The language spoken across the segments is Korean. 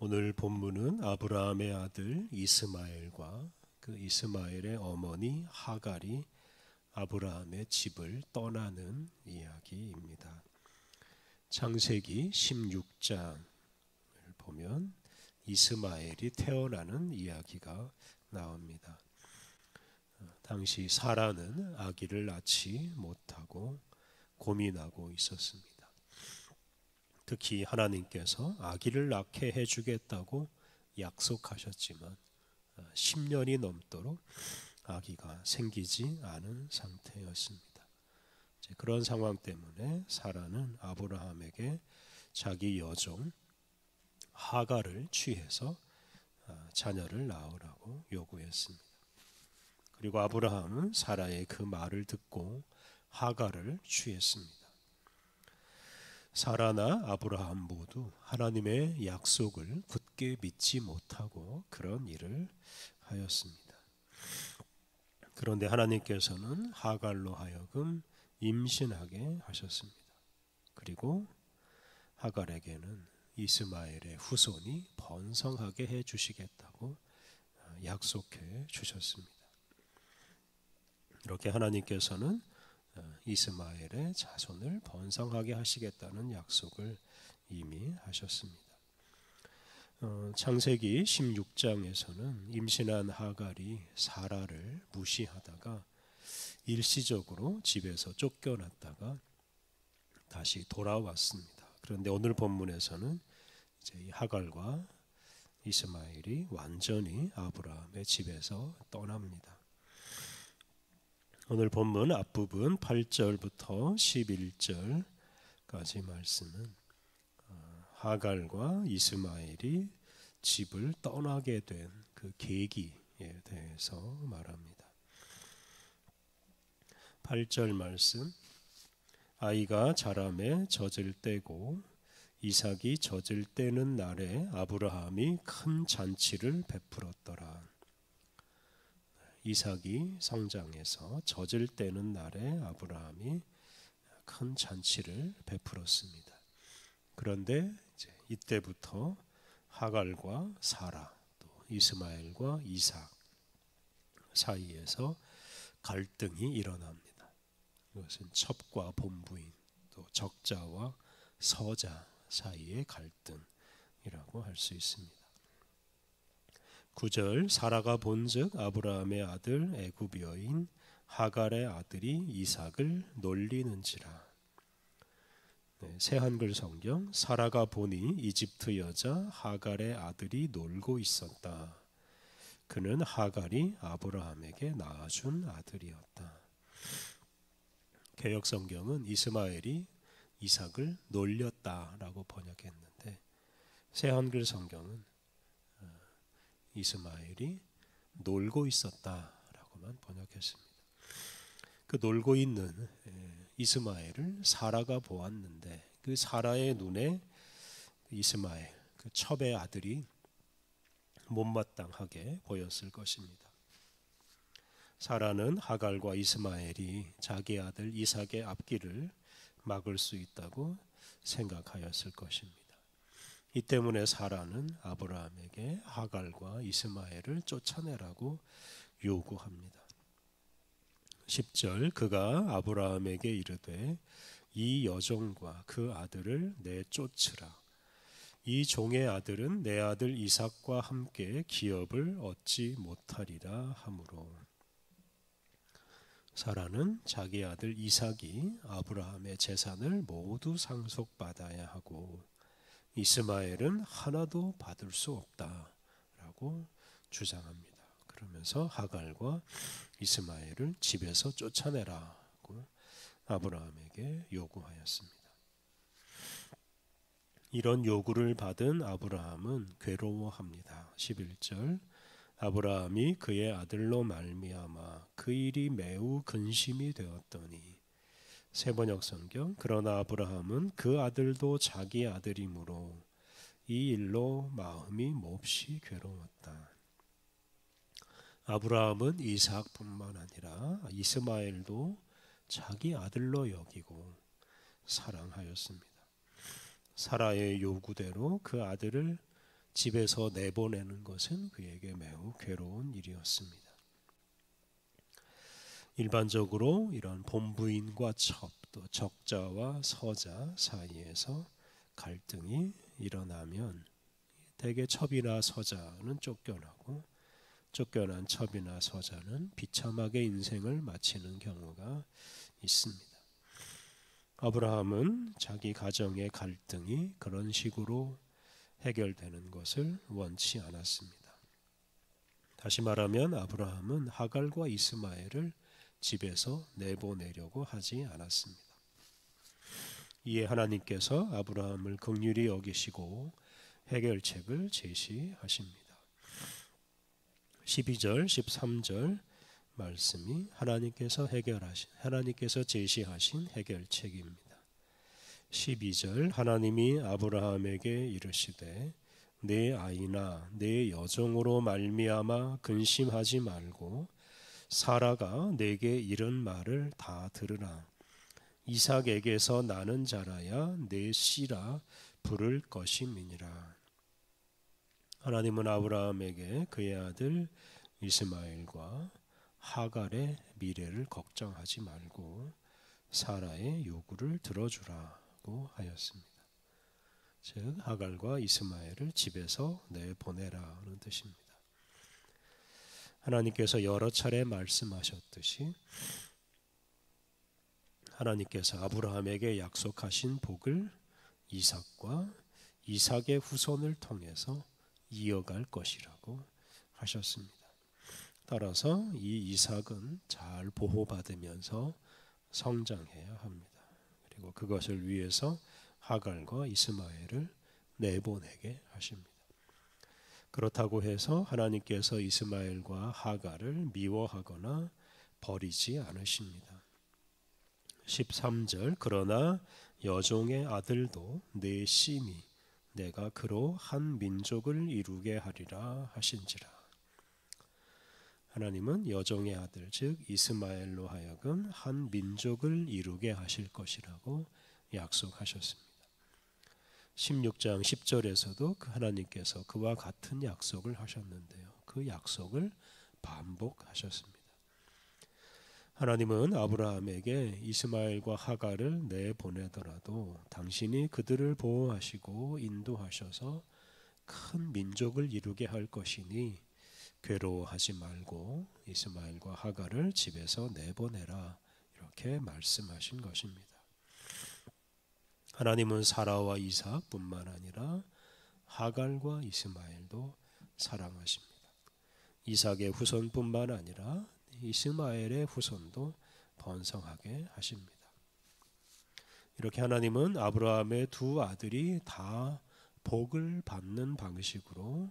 오늘 본문은 아브라함의 아들 이스마엘과 그 이스마엘의 어머니 하갈이 아브라함의 집을 떠나는 이야기입니다. 창세기 16장을 보면 이스마엘이 태어나는 이야기가 나옵니다. 당시 사라는 아기를 낳지 못하고 고민하고 있었습니다. 특히 하나님께서 아기를 낳게 해주겠다고 약속하셨지만 10년이 넘도록 아기가 생기지 않은 상태였습니다. 그런 상황 때문에 사라는 아브라함에게 자기 여종 하갈을 취해서 자녀를 낳으라고 요구했습니다. 그리고 아브라함은 사라의 그 말을 듣고 하갈을 취했습니다. 사라나 아브라함 모두 하나님의 약속을 굳게 믿지 못하고 그런 일을 하였습니다. 그런데 하나님께서는 하갈로 하여금 임신하게 하셨습니다. 그리고 하갈에게는 이스마엘의 후손이 번성하게 해주시겠다고 약속해 주셨습니다. 이렇게 하나님께서는 이스마엘의 자손을 번성하게 하시겠다는 약속을 이미 하셨습니다. 창세기 16장에서는 임신한 하갈이 사라를 무시하다가 일시적으로 집에서 쫓겨났다가 다시 돌아왔습니다. 그런데 오늘 본문에서는 이제 이 하갈과 이스마엘이 완전히 아브라함의 집에서 떠납니다. 오늘 본문 앞부분 8절부터 11절까지 말씀은 하갈과 이스마엘이 집을 떠나게 된 그 계기에 대해서 말합니다. 8절 말씀, 아이가 자라매 젖을 떼고 이삭이 젖을 떼는 날에 아브라함이 큰 잔치를 베풀었더라. 이삭이 성장해서 젖을 떼는 날에 아브라함이 큰 잔치를 베풀었습니다. 그런데 이때부터 하갈과 사라, 또 이스마엘과 이삭 사이에서 갈등이 일어납니다. 이것은 첩과 본부인, 또 적자와 서자 사이의 갈등이라고 할 수 있습니다. 9절, 사라가 본즉 아브라함의 아들 애굽 여인 하갈의 아들이 이삭을 놀리는지라. 새 한글 성경, 사라가 보니 이집트 여자 하갈의 아들이 놀고 있었다. 그는 하갈이 아브라함에게 낳아준 아들이었다. 개역 성경은 이스마엘이 이삭을 놀렸다라고 번역했는데 새 한글 성경은 이스마엘이 놀고 있었다라고만 번역했습니다. 그 놀고 있는 이스마엘을 사라가 보았는데 그 사라의 눈에 이스마엘, 그 첩의 아들이 못마땅하게 보였을 것입니다. 사라는 하갈과 이스마엘이 자기 아들 이삭의 앞길을 막을 수 있다고 생각하였을 것입니다. 이 때문에 사라는 아브라함에게 하갈과 이스마엘을 쫓아내라고 요구합니다. 10절, 그가 아브라함에게 이르되 이 여종과 그 아들을 내쫓으라. 이 종의 아들은 내 아들 이삭과 함께 기업을 얻지 못하리라 하므로. 사라는 자기 아들 이삭이 아브라함의 재산을 모두 상속받아야 하고 이스마엘은 하나도 받을 수 없다라고 주장합니다. 그러면서 하갈과 이스마엘을 집에서 쫓아내라고 아브라함에게 요구하였습니다. 이런 요구를 받은 아브라함은 괴로워합니다. 11절, 아브라함이 그의 아들로 말미암아 그 일이 매우 근심이 되었더니. 새번역 성경, 그러나 아브라함은 그 아들도 자기 아들이므로 이 일로 마음이 몹시 괴로웠다. 아브라함은 이삭뿐만 아니라 이스마엘도 자기 아들로 여기고 사랑하였습니다. 사라의 요구대로 그 아들을 집에서 내보내는 것은 그에게 매우 괴로운 일이었습니다. 일반적으로 이런 본부인과 첩, 또 적자와 서자 사이에서 갈등이 일어나면 대개 첩이나 서자는 쫓겨나고 쫓겨난 첩이나 서자는 비참하게 인생을 마치는 경우가 있습니다. 아브라함은 자기 가정의 갈등이 그런 식으로 해결되는 것을 원치 않았습니다. 다시 말하면 아브라함은 하갈과 이스마엘을 집에서 내보내려고 하지 않았습니다. 이에 하나님께서 아브라함을 긍휼히 여기시고 해결책을 제시하십니다. 12절, 13절 말씀이 하나님께서 제시하신 해결책입니다. 12절 하나님이 아브라함에게 이르시되 내 아이나 내 여종으로 말미암아 근심하지 말고 사라가 내게 이른 말을 다 들으라. 이삭에게서 나는 자라야 내 씨라 부를 것임이니라. 하나님은 아브라함에게 그의 아들 이스마엘과 하갈의 미래를 걱정하지 말고 사라의 요구를 들어주라고 하였습니다. 즉 하갈과 이스마엘을 집에서 내보내라는 뜻입니다. 하나님께서 여러 차례 말씀하셨듯이 하나님께서 아브라함에게 약속하신 복을 이삭과 이삭의 후손을 통해서 이어갈 것이라고 하셨습니다. 따라서 이 이삭은 잘 보호받으면서 성장해야 합니다. 그리고 그것을 위해서 하갈과 이스마엘을 내보내게 하십니다. 그렇다고 해서 하나님께서 이스마엘과 하갈을 미워하거나 버리지 않으십니다. 13절 그러나 여종의 아들도 내 씨니 내가 그로 한 민족을 이루게 하리라 하신지라. 하나님은 여종의 아들 즉 이스마엘로 하여금 한 민족을 이루게 하실 것이라고 약속하셨습니다. 16장 10절에서도 하나님께서 그와 같은 약속을 하셨는데요. 그 약속을 반복하셨습니다. 하나님은 아브라함에게 이스마엘과 하갈을 내보내더라도 당신이 그들을 보호하시고 인도하셔서 큰 민족을 이루게 할 것이니 괴로워하지 말고 이스마엘과 하갈을 집에서 내보내라 이렇게 말씀하신 것입니다. 하나님은 사라와 이삭뿐만 아니라 하갈과 이스마엘도 사랑하십니다. 이삭의 후손뿐만 아니라 이스마엘의 후손도 번성하게 하십니다. 이렇게 하나님은 아브라함의 두 아들이 다 복을 받는 방식으로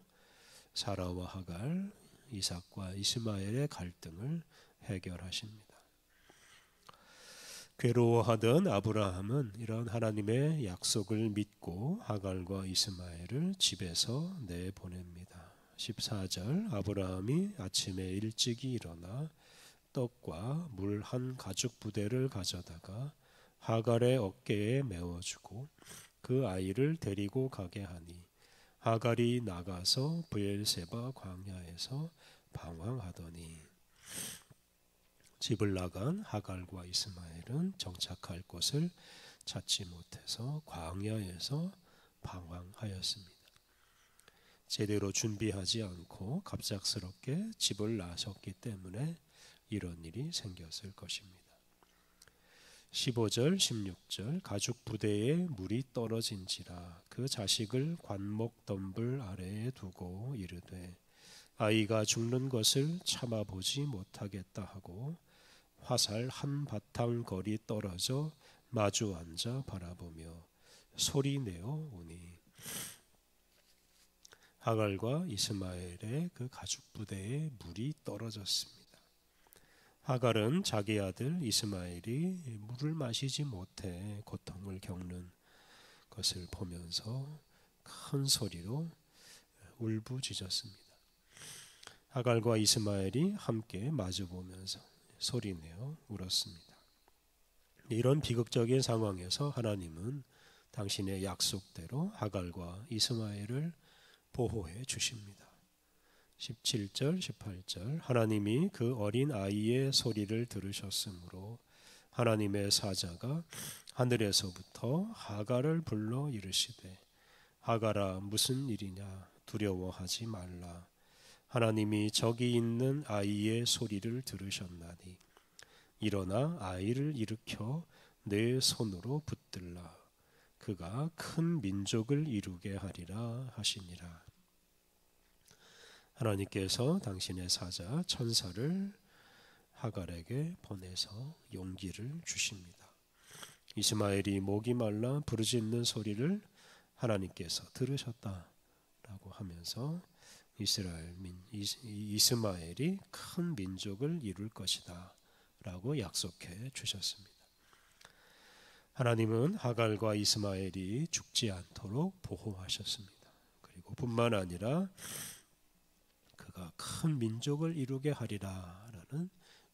사라와 하갈, 이삭과 이스마엘의 갈등을 해결하십니다. 괴로워하던 아브라함은 이런 하나님의 약속을 믿고 하갈과 이스마엘을 집에서 내보냅니다. 14절 아브라함이 아침에 일찍이 일어나 떡과 물 한 가죽 부대를 가져다가 하갈의 어깨에 메워주고 그 아이를 데리고 가게 하니 하갈이 나가서 브엘세바 광야에서 방황하더니 집을 나간 하갈과 이스마엘은 정착할 곳을 찾지 못해서 광야에서 방황하였습니다. 제대로 준비하지 않고 갑작스럽게 집을 나섰기 때문에 이런 일이 생겼을 것입니다. 15절 16절 가죽 부대에 물이 떨어진지라 그 자식을 관목 덤불 아래에 두고 이르되 아이가 죽는 것을 참아보지 못하겠다 하고 화살 한 바탕 거리 떨어져 마주 앉아 바라보며 소리내어 오니 하갈과 이스마엘의 그 가죽 부대에 물이 떨어졌습니다. 하갈은 자기 아들 이스마엘이 물을 마시지 못해 고통을 겪는 것을 보면서 큰 소리로 울부짖었습니다. 하갈과 이스마엘이 함께 마주보면서 소리내어 울었습니다. 이런 비극적인 상황에서 하나님은 당신의 약속대로 하갈과 이스마엘을 보호해 주십니다. 17절, 18절 하나님이 그 어린 아이의 소리를 들으셨으므로 하나님의 사자가 하늘에서부터 하갈을 불러 이르시되 하갈아 무슨 일이냐 두려워하지 말라. 하나님이 저기 있는 아이의 소리를 들으셨나니 일어나 아이를 일으켜 내 손으로 붙들라. 그가 큰 민족을 이루게 하리라 하시니라. 하나님께서 당신의 사자 천사를 하갈에게 보내서 용기를 주십니다. 이스마엘이 목이 말라 부르짖는 소리를 하나님께서 들으셨다라고 하면서 이스마엘이 큰 민족을 이룰 것이다 라고 약속해 주셨습니다. 하나님은 하갈과 이스마엘이 죽지 않도록 보호하셨습니다. 그리고 뿐만 아니라 그가 큰 민족을 이루게 하리라 라는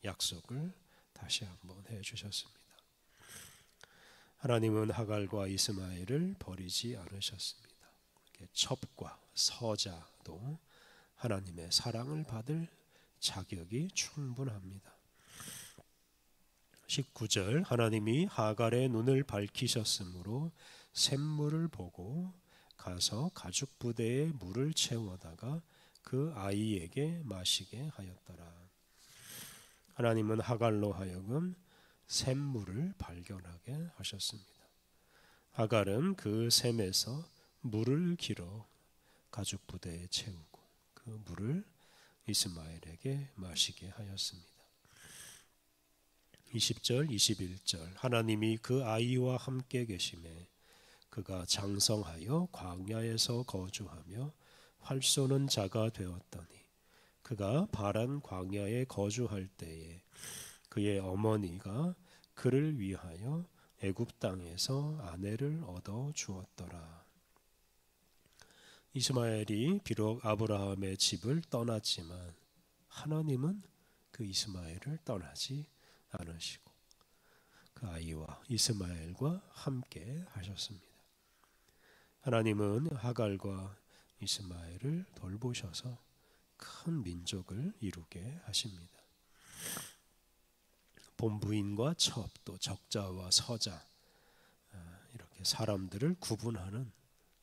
약속을 다시 한번 해 주셨습니다. 하나님은 하갈과 이스마엘을 버리지 않으셨습니다. 첩과 서자도 하나님의 사랑을 받을 자격이 충분합니다. 19절 하나님이 하갈의 눈을 밝히셨으므로 샘물을 보고 가서 가죽 부대에 물을 채워다가 그 아이에게 마시게 하였더라. 하나님은 하갈로 하여금 샘물을 발견하게 하셨습니다. 하갈은 그 샘에서 물을 길어 가죽 부대에 채우고 그 물을 이스마엘에게 마시게 하였습니다. 20절, 21절 하나님이 그 아이와 함께 계심에 그가 장성하여 광야에서 거주하며 활 쏘는 자가 되었더니 그가 바란 광야에 거주할 때에 그의 어머니가 그를 위하여 애굽 땅에서 아내를 얻어 주었더라. 이스마엘이 비록 아브라함의 집을 떠났지만 하나님은 그 이스마엘을 떠나지 않으시고 그 아이와 이스마엘과 함께 하셨습니다. 하나님은 하갈과 이스마엘을 돌보셔서 큰 민족을 이루게 하십니다. 본부인과 첩, 또 적자와 서자, 이렇게 사람들을 구분하는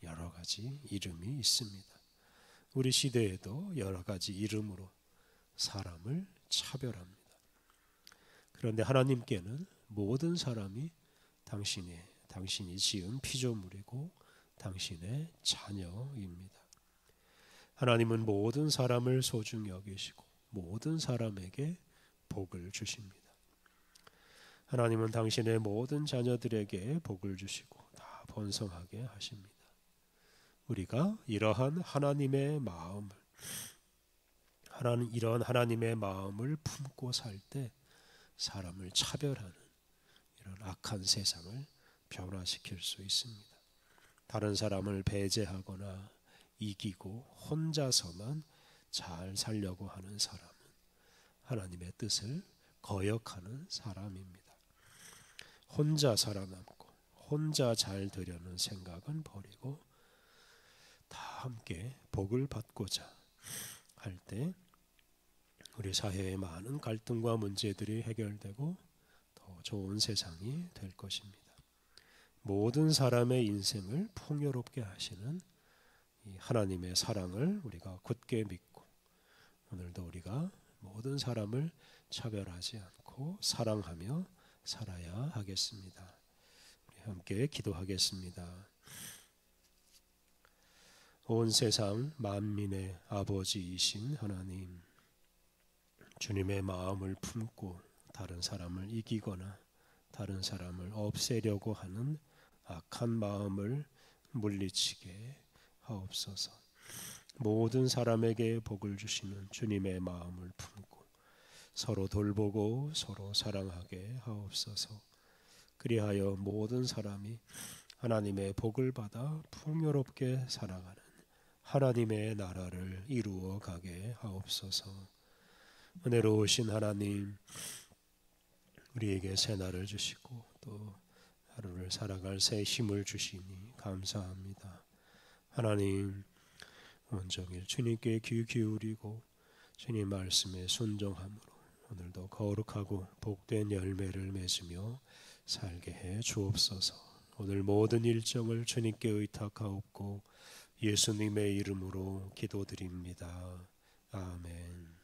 여러 가지 이름이 있습니다. 우리 시대에도 여러 가지 이름으로 사람을 차별합니다. 그런데 하나님께는 모든 사람이 당신이 지은 피조물이고 당신의 자녀입니다. 하나님은 모든 사람을 소중히 여기시고 모든 사람에게 복을 주십니다. 하나님은 당신의 모든 자녀들에게 복을 주시고 다 번성하게 하십니다. 우리가 이러한 하나님의 마음을 품고 살 때 사람을 차별하는 이런 악한 세상을 변화시킬 수 있습니다. 다른 사람을 배제하거나 이기고 혼자서만 잘 살려고 하는 사람은 하나님의 뜻을 거역하는 사람입니다. 혼자 살아남고 혼자 잘 되려는 생각은 버리고 다 함께 복을 받고자 할 때 우리 사회의 많은 갈등과 문제들이 해결되고 더 좋은 세상이 될 것입니다. 모든 사람의 인생을 풍요롭게 하시는 이 하나님의 사랑을 우리가 굳게 믿고 오늘도 우리가 모든 사람을 차별하지 않고 사랑하며 살아야 하겠습니다. 우리 함께 기도하겠습니다. 온 세상 만민의 아버지이신 하나님, 주님의 마음을 품고 다른 사람을 이기거나 다른 사람을 없애려고 하는 악한 마음을 물리치게 하옵소서. 모든 사람에게 복을 주시는 주님의 마음을 품고 서로 돌보고 서로 사랑하게 하옵소서. 그리하여 모든 사람이 하나님의 복을 받아 풍요롭게 살아가는 하나님의 나라를 이루어 가게 하옵소서. 은혜로우신 하나님, 우리에게 새 날을 주시고 또 하루를 살아갈 새 힘을 주시니 감사합니다. 하나님, 온종일 주님께 귀 기울이고 주님 말씀에 순종함으로 오늘도 거룩하고 복된 열매를 맺으며 살게 해 주옵소서. 오늘 모든 일정을 주님께 의탁하옵고 예수님의 이름으로 기도드립니다. 아멘.